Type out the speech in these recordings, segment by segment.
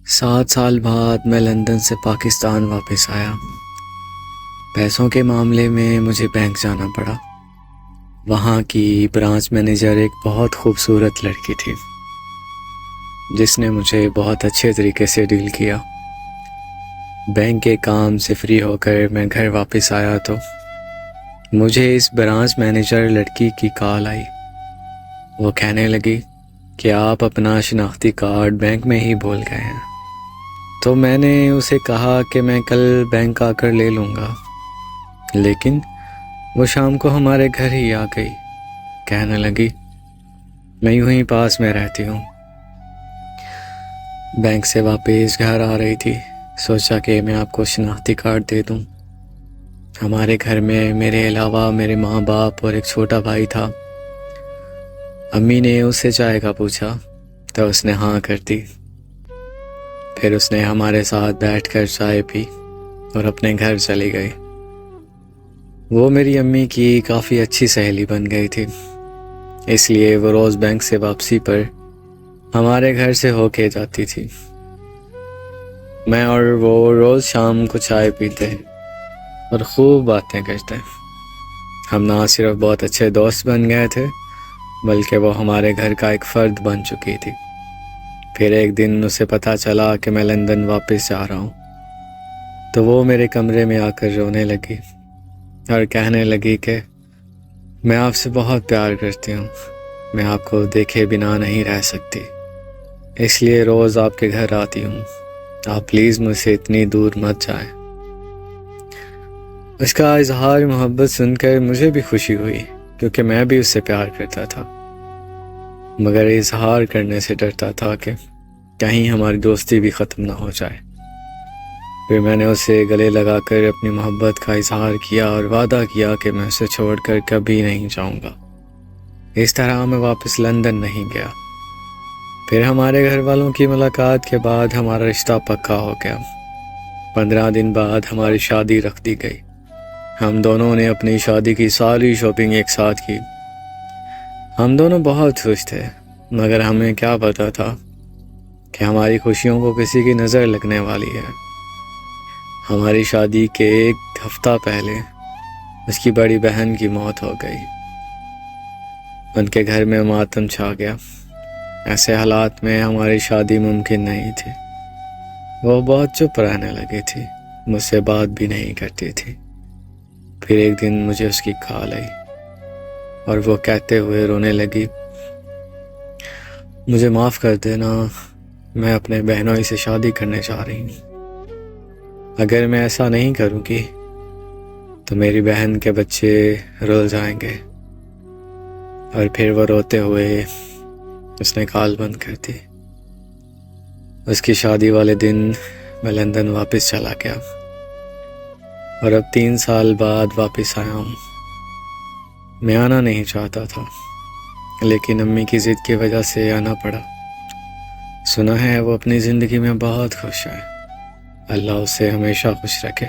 7 سال بعد میں لندن سے پاکستان واپس آیا۔ پیسوں کے معاملے میں مجھے بینک جانا پڑا۔ وہاں کی برانچ مینیجر ایک بہت خوبصورت لڑکی تھی جس نے مجھے بہت اچھے طریقے سے ڈیل کیا۔ بینک کے کام سے فری ہو کر میں گھر واپس آیا تو مجھے اس برانچ مینیجر لڑکی کی کال آئی۔ وہ کہنے لگی کہ آپ اپنا شناختی کارڈ بینک میں ہی بھول گئے ہیں۔ تو میں نے اسے کہا کہ میں کل بینک آ کر لے لوں گا، لیکن وہ شام کو ہمارے گھر ہی آ گئی۔ کہنے لگی میں یوں ہی پاس میں رہتی ہوں۔ بینک سے واپس گھر آ رہی تھی، سوچا کہ میں آپ کو شناختی کارڈ دے دوں۔ ہمارے گھر میں میرے علاوہ میرے ماں باپ اور ایک چھوٹا بھائی تھا۔ امی نے اس سے چائے کا پوچھا تو اس نے ہاں کر دی۔ پھر اس نے ہمارے ساتھ بیٹھ کر چائے پی اور اپنے گھر چلی گئی۔ وہ میری امی کی کافی اچھی سہیلی بن گئی تھی، اس لیے وہ روز بینک سے واپسی پر ہمارے گھر سے ہو کے جاتی تھی۔ میں اور وہ روز شام کو چائے پیتے اور خوب باتیں کرتے۔ ہم نہ صرف بہت اچھے دوست بن گئے تھے بلکہ وہ ہمارے گھر کا ایک فرد بن چکی تھی۔ پھر ایک دن اسے پتہ چلا کہ میں لندن واپس جا رہا ہوں تو وہ میرے کمرے میں آ کر رونے لگی اور کہنے لگی کہ میں آپ سے بہت پیار کرتی ہوں، میں آپ کو دیکھے بنا نہیں رہ سکتی، اس لیے روز آپ کے گھر آتی ہوں، آپ پلیز مجھ سے اتنی دور مت جائیں۔ اس کا اظہار محبت سن کر مجھے بھی خوشی ہوئی، کیونکہ میں بھی اس سے پیار کرتا تھا، مگر اظہار کرنے سے ڈرتا تھا کہ کہیں ہماری دوستی بھی ختم نہ ہو جائے۔ پھر میں نے اسے گلے لگا کر اپنی محبت کا اظہار کیا اور وعدہ کیا کہ میں اسے چھوڑ کر کبھی نہیں جاؤں گا۔ اس طرح میں واپس لندن نہیں گیا۔ پھر ہمارے گھر والوں کی ملاقات کے بعد ہمارا رشتہ پکا ہو گیا۔ 15 دن بعد ہماری شادی رکھ دی گئی۔ ہم دونوں نے اپنی شادی کی ساری شاپنگ ایک ساتھ کی۔ ہم دونوں بہت خوش تھے، مگر ہمیں کیا پتا تھا کہ ہماری خوشیوں کو کسی کی نظر لگنے والی ہے۔ ہماری شادی کے ایک ہفتہ پہلے اس کی بڑی بہن کی موت ہو گئی۔ ان کے گھر میں ماتم چھا گیا۔ ایسے حالات میں ہماری شادی ممکن نہیں تھی۔ وہ بہت چپ رہنے لگی تھی، مجھ سے بات بھی نہیں کرتی تھی۔ پھر ایک دن مجھے اس کی کال آئی اور وہ کہتے ہوئے رونے لگی مجھے معاف کر دینا، میں اپنے بہنوئی سے شادی کرنے جا رہی ہوں۔ اگر میں ایسا نہیں کروں گی تو میری بہن کے بچے رل جائیں گے۔ اور پھر وہ روتے ہوئے اس نے کال بند کر دی۔ اس کی شادی والے دن میں لندن واپس چلا گیا اور اب 3 سال بعد واپس آیا ہوں۔ میں آنا نہیں چاہتا تھا، لیکن امی کی ضد کی وجہ سے آنا پڑا۔ سنا ہے وہ اپنی زندگی میں بہت خوش ہے، اللہ اسے ہمیشہ خوش رکھے۔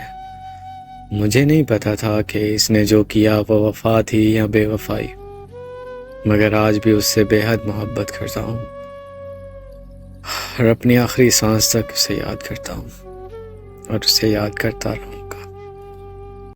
مجھے نہیں پتا تھا کہ اس نے جو کیا وہ وفا تھی یا بے وفائی، مگر آج بھی اس سے بے حد محبت کرتا ہوں اور اپنی آخری سانس تک اسے یاد کرتا ہوں اور اسے یاد کرتا رہوں۔